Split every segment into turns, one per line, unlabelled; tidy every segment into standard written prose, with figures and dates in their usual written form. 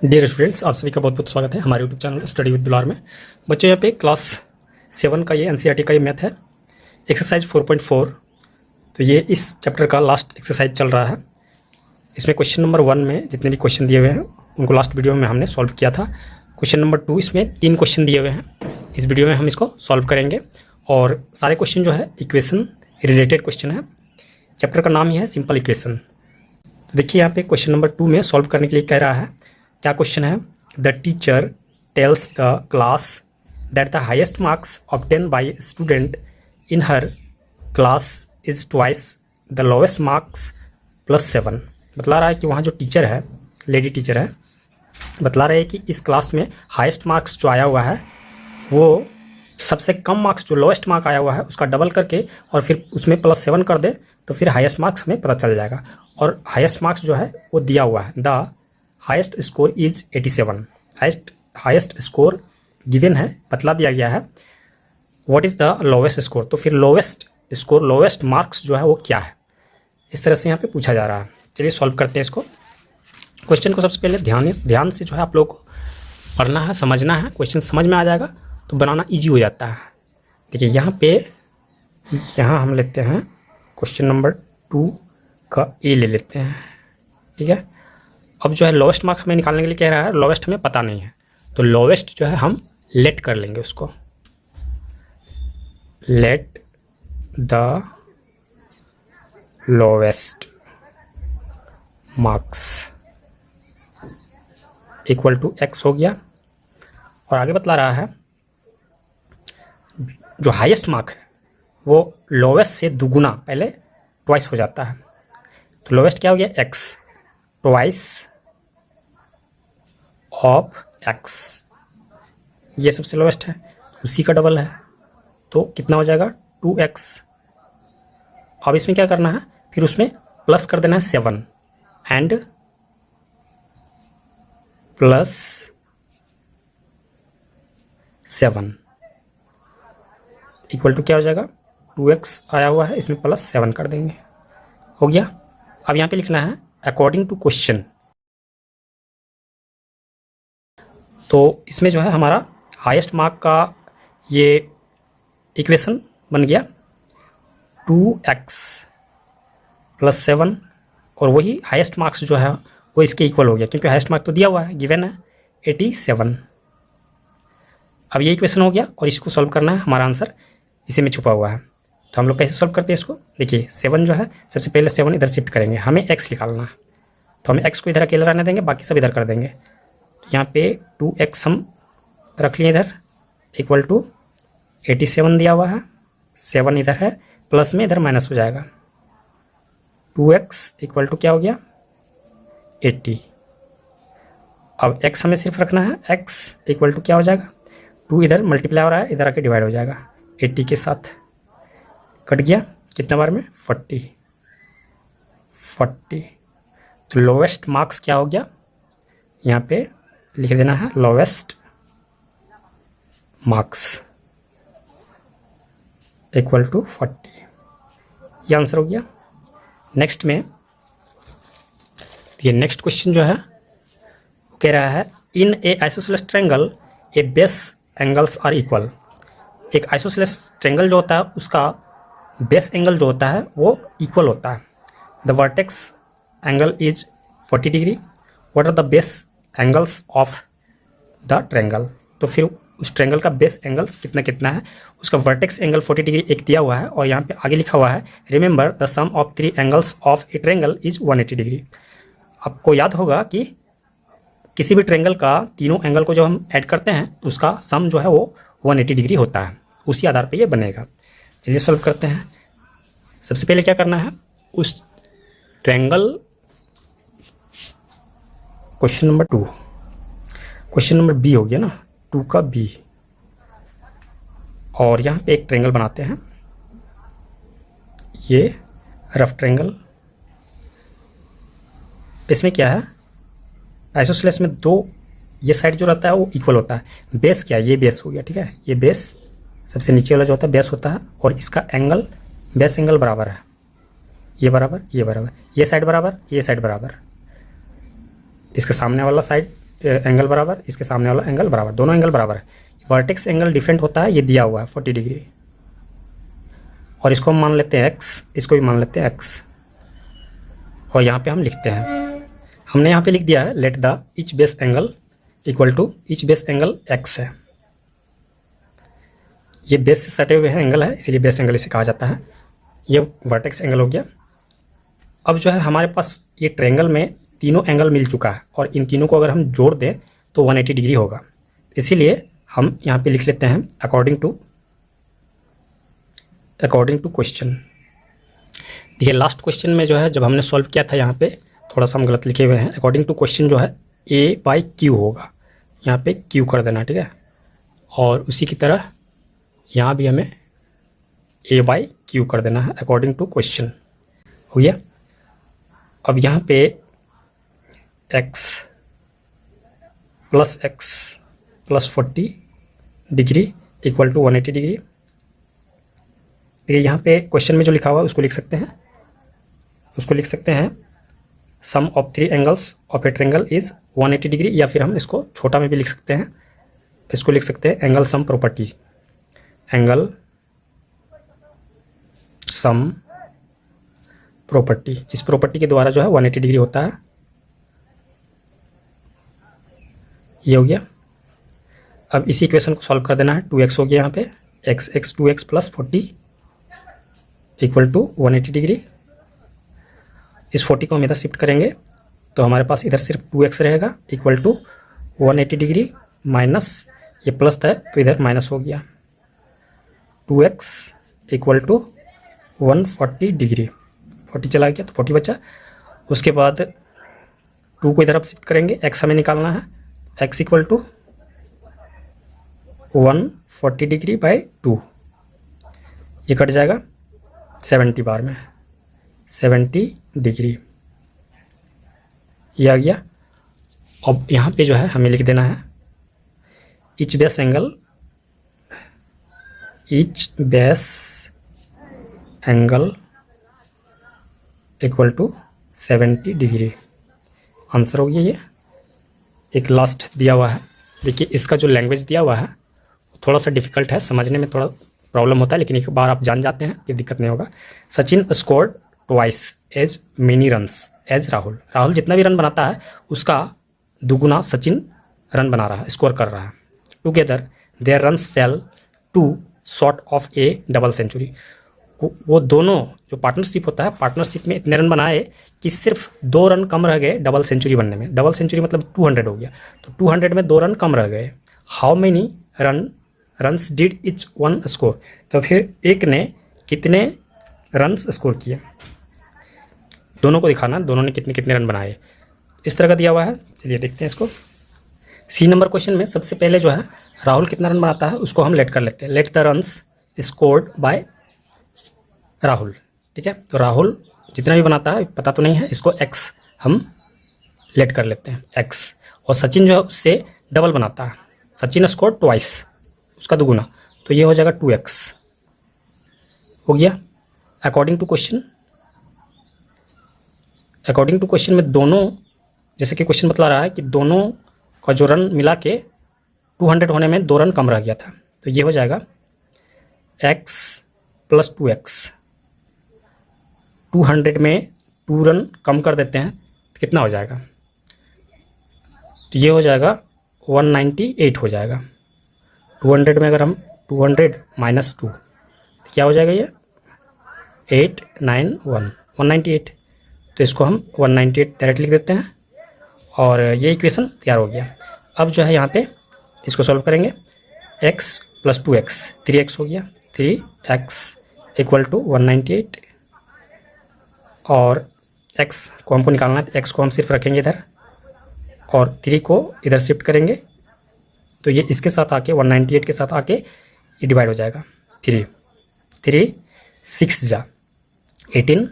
Dear students, आप सभी का बहुत बहुत स्वागत है हमारे यूट्यूब चैनल स्टडी विद दुलार में। बच्चों, यहाँ पे क्लास 7 का ये एनसीईआरटी का ये मैथ है, एक्सरसाइज 4.4। तो ये इस चैप्टर का लास्ट एक्सरसाइज चल रहा है। इसमें क्वेश्चन नंबर 1 में जितने भी क्वेश्चन दिए हुए हैं उनको लास्ट वीडियो में हमने सॉल्व किया था। क्वेश्चन नंबर 2, इसमें 3 क्वेश्चन दिए हुए हैं, इस वीडियो में हम इसको सॉल्व करेंगे। और सारे क्वेश्चन जो है इक्वेशन रिलेटेड क्वेश्चन है। चैप्टर का नाम ही है सिंपल इक्वेशन। तो देखिए यहाँ पे क्वेश्चन नंबर 2 में सॉल्व करने के लिए कह रहा है, क्या क्वेश्चन है। The teacher tells the class that the highest marks obtain bye student in her class is twice the lowest marks plus 7। बतला रहा है कि वहाँ जो टीचर है, लेडी टीचर है, बतला रहे हैं कि इस क्लास में हाईएस्ट मार्क्स जो आया हुआ है वो सबसे कम मार्क्स, जो लोएस्ट मार्क आया हुआ है उसका डबल करके और फिर उसमें प्लस 7 कर दे तो फिर हाईएस्ट मार्क्स हमें पता चल जाएगा। और हाईएस्ट मार्क्स जो है वो दिया हुआ है, the highest score is 87। Highest score given है, बतला दिया गया है। What is the lowest score, तो फिर लोवेस्ट स्कोर, लोवेस्ट मार्क्स जो है वो क्या है, इस तरह से यहाँ पे पूछा जा रहा है। चलिए सॉल्व करते हैं इसको। क्वेश्चन को सबसे पहले ध्यान से जो है आप लोग को पढ़ना है, समझना है। क्वेश्चन समझ में आ जाएगा तो बनाना ईजी हो जाता है। देखिए यहाँ हम लेते हैं क्वेश्चन नंबर 2 का ए ले लेते हैं, ठीक है। अब जो है लोवेस्ट मार्क्स हमें निकालने के लिए कह रहा है, लोवेस्ट हमें पता नहीं है तो लोवेस्ट जो है हम लेट कर लेंगे उसको। Let the lowest marks equal to x हो गया। और आगे बतला रहा है जो हाईएस्ट मार्क है वो लोवेस्ट से दुगुना, पहले ट्वाइस हो जाता है। तो लोवेस्ट क्या हो गया, x, ट्वाइस ऑफ x, ये सबसे लोवेस्ट है, उसी का डबल है तो कितना हो जाएगा 2x। अब इसमें क्या करना है, फिर उसमें प्लस कर देना है 7 एंड प्लस 7 इक्वल टू क्या हो जाएगा 2x आया हुआ है, इसमें प्लस 7 कर देंगे, हो गया। अब यहाँ पे लिखना है अकॉर्डिंग टू क्वेश्चन। तो इसमें जो है हमारा हाईएस्ट मार्क का ये इक्वेशन बन गया 2x प्लस 7, और वही हाईएस्ट मार्क्स जो है वो इसके इक्वल हो गया, क्योंकि हाईएस्ट मार्क तो दिया हुआ है, गिवन है 87। अब ये इक्वेशन हो गया और इसको सॉल्व करना है, हमारा आंसर इसी में छुपा हुआ है। तो हम लोग कैसे सॉल्व करते हैं इसको, देखिए 7 जो है सबसे पहले 7 इधर शिफ्ट करेंगे, हमें x निकालना है तो हमें x को इधर अकेला रहने देंगे, बाकी सब इधर कर देंगे। तो यहाँ पे 2x हम रख लिए इधर, इक्वल टू 87 दिया हुआ है, 7 इधर है, प्लस में इधर माइनस हो जाएगा, 2x इक्वल टू क्या हो गया 80। अब x हमें सिर्फ रखना है, x इक्वल टू क्या हो जाएगा, 2 इधर मल्टीप्लाई हो रहा है, इधर आके डिवाइड हो जाएगा 80 के साथ, कट गया कितना बार में 40। तो लोवेस्ट मार्क्स क्या हो गया, यहाँ पे लिख देना है लोवेस्ट मार्क्स इक्वल टू 40, ये आंसर हो गया। नेक्स्ट में ये नेक्स्ट क्वेश्चन जो है वो कह रहा है in a isosceles triangle a base angles are equal. एक आइसोसेलेस ट्रायंगल जो होता है उसका बेस एंगल जो होता है वो इक्वल होता है। The vertex angle is 40 degree, what are the base angles of the triangle. तो फिर उस ट्रायंगल का बेस एंगल्स कितना कितना है, उसका वर्टेक्स एंगल 40 डिग्री एक दिया हुआ है, और यहाँ पे आगे लिखा हुआ है remember the sum of 3 angles of a triangle is 180 degree. आपको याद होगा कि किसी भी ट्रायंगल का तीनों एंगल को जब हम ऐड करते हैं तो उसका सम जो है वो 180 डिग्री होता है, उसी आधार पे ये बनेगा। चलिए सॉल्व करते हैं। सबसे पहले क्या करना है, उस triangle question number 2, question number B हो गया ना, 2 का बी, और यहाँ पे एक ट्रायंगल बनाते हैं, ये रफ ट्रायंगल। इसमें क्या है, आइसोसेलेस में 2 ये साइड जो रहता है वो इक्वल होता है। बेस क्या है, ये बेस हो गया, ठीक है, ये बेस सबसे नीचे वाला जो होता है बेस होता है, और इसका एंगल, बेस एंगल बराबर है, ये बराबर, ये बराबर, ये साइड बराबर, ये साइड बराबर, इसके सामने वाला साइड एंगल बराबर, इसके सामने वाला एंगल बराबर, दोनों एंगल बराबर है। वर्टेक्स एंगल डिफरेंट होता है, ये दिया हुआ है 40 डिग्री, और इसको हम मान लेते हैं एक्स, इसको भी मान लेते हैं एक्स, और यहाँ पे हम लिखते हैं, हमने यहाँ पे लिख दिया है let the each base angle equal to each base angle x है। ये बेस से सटे हुए हैं एंगल है, इसीलिए बेस एंगल इसे कहा जाता है। ये वर्टेक्स एंगल हो गया। अब जो है हमारे पास ये ट्रायंगल में तीनों एंगल मिल चुका है, और इन तीनों को अगर हम जोड़ दें तो 180 डिग्री होगा। इसीलिए हम यहाँ पे लिख लेते हैं अकॉर्डिंग टू क्वेश्चन। देखिए लास्ट क्वेश्चन में जो है जब हमने सॉल्व किया था, यहाँ पे थोड़ा सा हम गलत लिखे हुए हैं। अकॉर्डिंग टू क्वेश्चन जो है A/Q होगा, यहाँ पे Q कर देना, ठीक है। और उसी की तरह यहाँ भी हमें A/Q कर देना है अकॉर्डिंग टू क्वेश्चन, हो गया। अब यहाँ पे x plus 40 degree equal to 180 degree. देखिए यहाँ पे क्वेश्चन में जो लिखा हुआ है उसको लिख सकते हैं sum of 3 angles of a triangle is 180 degree, या फिर हम इसको छोटा में भी लिख सकते हैं, इसको लिख सकते हैं angle sum property, angle sum property. इस प्रॉपर्टी के द्वारा जो है 180 डिग्री होता है, ये हो गया। अब इसी इक्वेशन को सॉल्व कर देना है, 2x हो गया यहाँ पे, x 2x plus 40 equal to 180 degree. इस 40 को हम इधर शिफ्ट करेंगे तो हमारे पास इधर सिर्फ 2x रहेगा इक्वल टू 180 डिग्री माइनस, ये प्लस था तो इधर माइनस हो गया, 2x इक्वल टू 140 डिग्री। 40 चला गया तो 40 बचा। उसके बाद 2 को इधर अब शिफ्ट करेंगे, x हमें निकालना है, x equal to 140 degree by 2, ये कट जाएगा 70 बार में, 70 डिग्री, ये आ गया। अब यहाँ पे जो है हमें लिख देना है each base angle equal to 70 degree. Answer हो गया ये। एक लास्ट दिया हुआ है, देखिए इसका जो लैंग्वेज दिया हुआ है थोड़ा सा डिफ़िकल्ट है, समझने में थोड़ा प्रॉब्लम होता है, लेकिन एक बार आप जान जाते हैं फिर दिक्कत नहीं होगा। Sachin scored twice as many runs as Rahul. Rahul जितना भी रन बनाता है उसका दुगुना सचिन रन बना रहा है, स्कोर कर रहा है। Together their runs fell two short of a double century. वो दोनों जो पार्टनरशिप होता है, पार्टनरशिप में इतने रन बनाए कि सिर्फ 2 रन कम रह गए डबल सेंचुरी बनने में। डबल सेंचुरी मतलब 200 हो गया, तो 200 में 2 रन कम रह गए। How many runs did each one score. तो फिर एक ने कितने रन्स स्कोर किए, दोनों को दिखाना, दोनों ने कितने कितने रन बनाए, इस तरह का दिया हुआ है। चलिए देखते हैं इसको। सी नंबर क्वेश्चन में सबसे पहले जो है राहुल कितना रन बनाता है उसको हम लेट कर लेते हैं, let the runs scored by Rahul, ठीक है। तो राहुल जितना भी बनाता है पता तो नहीं है, इसको x हम लेट कर लेते हैं x। और सचिन जो है उससे डबल बनाता है, सचिन स्कोर ट्वाइस, उसका दुगुना, तो ये हो जाएगा 2x हो गया। अकॉर्डिंग टू क्वेश्चन में दोनों, जैसे कि क्वेश्चन बतला रहा है कि दोनों का जो रन मिला के 200 होने में 2 रन कम रह गया था, तो ये हो जाएगा x प्लस 2x। 200 में 2 रन कम कर देते हैं तो कितना हो जाएगा, तो ये हो जाएगा 198 हो जाएगा। 200 में अगर हम 200 माइनस 2 तो क्या हो जाएगा, ये 891 198, तो इसको हम 198 डायरेक्ट लिख देते हैं और ये इक्वेशन तैयार हो गया। अब जो है यहाँ पे इसको सॉल्व करेंगे, x प्लस 2x 3x हो गया, 3x इक्वल टू 198, और x को हमको निकालना है, x को हम सिर्फ रखेंगे इधर और 3 को इधर शिफ्ट करेंगे, तो ये इसके साथ आके 198 के साथ आके ये डिवाइड हो जाएगा। 3 6 जा 18,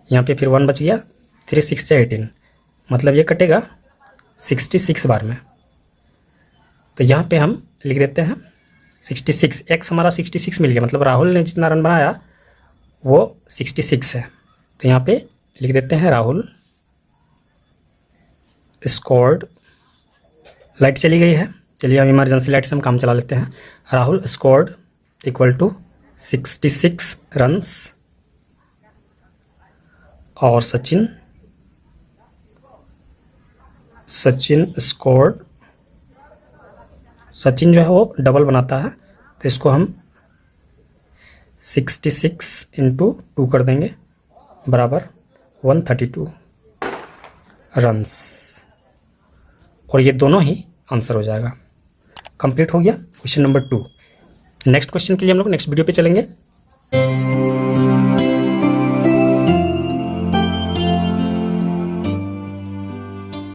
यहाँ पे फिर 1 बच गया, 3 6 जा 18, मतलब ये कटेगा 66 बार में। तो यहाँ पे हम लिख देते हैं 66, x हमारा 66 मिल गया, मतलब राहुल ने जितना रन बनाया वो 66 है। तो यहाँ पे लिख देते हैं राहुल स्कोर्ड लाइट चली गई है, चलिए हम इमरजेंसी लाइट से हम काम चला लेते हैं। Rahul scored equal to 66 runs और सचिन स्कोर्ड, सचिन जो है वो डबल बनाता है तो इसको हम 66 इंटू 2 कर देंगे बराबर 132 रन्स, और ये दोनों ही आंसर हो जाएगा। कंप्लीट हो गया क्वेश्चन नंबर 2। नेक्स्ट क्वेश्चन के लिए हम लोग नेक्स्ट वीडियो पे चलेंगे।